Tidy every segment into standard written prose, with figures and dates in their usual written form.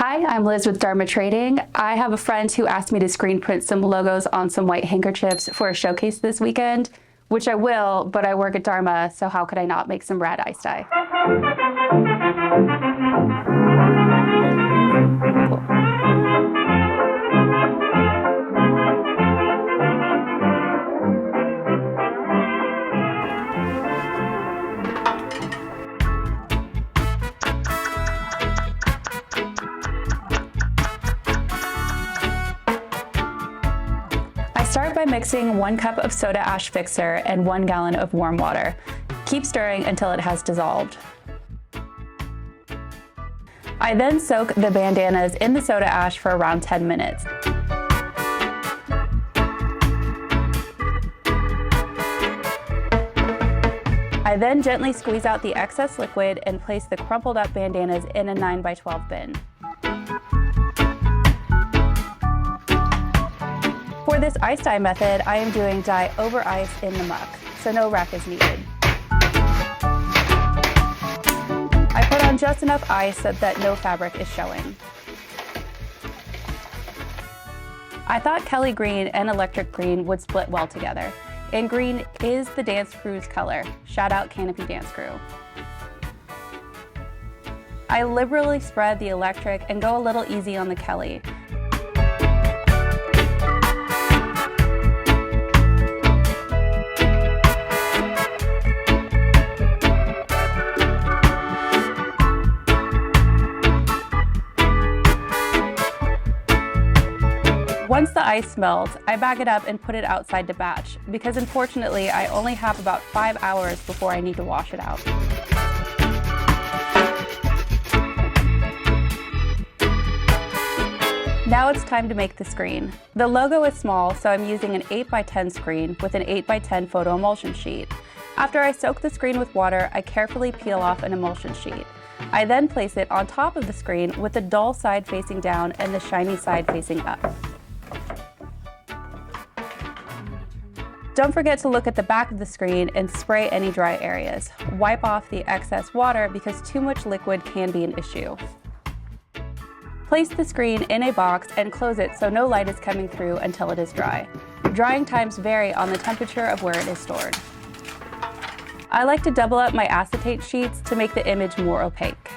Hi, I'm Liz with Dharma Trading. I have a friend who asked me to screen print some logos on some white handkerchiefs for a showcase this weekend, which I will, but I work at Dharma, so how could I not make some rad icedye? Start by mixing 1 cup of soda ash fixer and 1 gallon of warm water. Keep stirring until it has dissolved. I then soak the bandanas in the soda ash for around 10 minutes. I then gently squeeze out the excess liquid and place the crumpled up bandanas in a 9x12 bin. For this ice dye method, I am doing dye over ice in the muck, so no rack is needed. I put on just enough ice so that no fabric is showing. I thought Kelly green and electric green would split well together, and green is the dance crew's color. Shout out Canopy Dance Crew. I liberally spread the electric and go a little easy on the Kelly. Once the ice melts, I bag it up and put it outside to batch, because unfortunately I only have about 5 hours before I need to wash it out. Now it's time to make the screen. The logo is small, so I'm using an 8x10 screen with an 8x10 photo emulsion sheet. After I soak the screen with water, I carefully peel off an emulsion sheet. I then place it on top of the screen with the dull side facing down and the shiny side facing up. Don't forget to look at the back of the screen and spray any dry areas. Wipe off the excess water because too much liquid can be an issue. Place the screen in a box and close it so no light is coming through until it is dry. Drying times vary on the temperature of where it is stored. I like to double up my acetate sheets to make the image more opaque.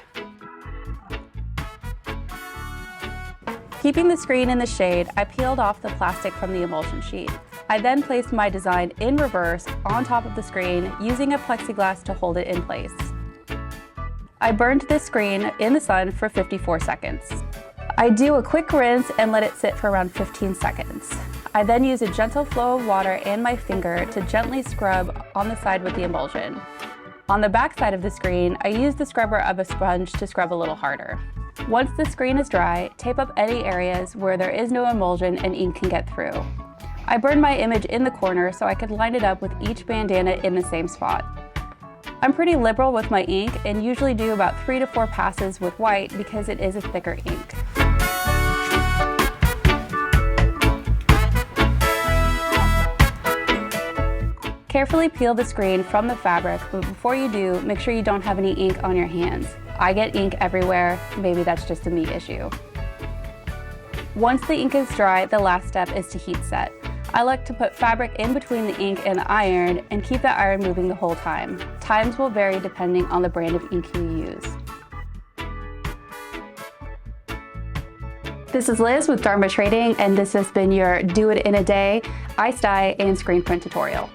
Keeping the screen in the shade, I peeled off the plastic from the emulsion sheet. I then placed my design in reverse on top of the screen using a plexiglass to hold it in place. I burned this screen in the sun for 54 seconds. I do a quick rinse and let it sit for around 15 seconds. I then use a gentle flow of water and my finger to gently scrub on the side with the emulsion. On the back side of the screen, I use the scrubber of a sponge to scrub a little harder. Once the screen is dry, tape up any areas where there is no emulsion and ink can get through. I burned my image in the corner so I could line it up with each bandana in the same spot. I'm pretty liberal with my ink and usually do about 3 to 4 passes with white because it is a thicker ink. Carefully peel the screen from the fabric, but before you do, make sure you don't have any ink on your hands. I get ink everywhere, maybe that's just a me issue. Once the ink is dry, the last step is to heat set. I like to put fabric in between the ink and the iron and keep the iron moving the whole time. Times will vary depending on the brand of ink you use. This is Liz with Dharma Trading, and this has been your Do It in a Day ice dye and screen print tutorial.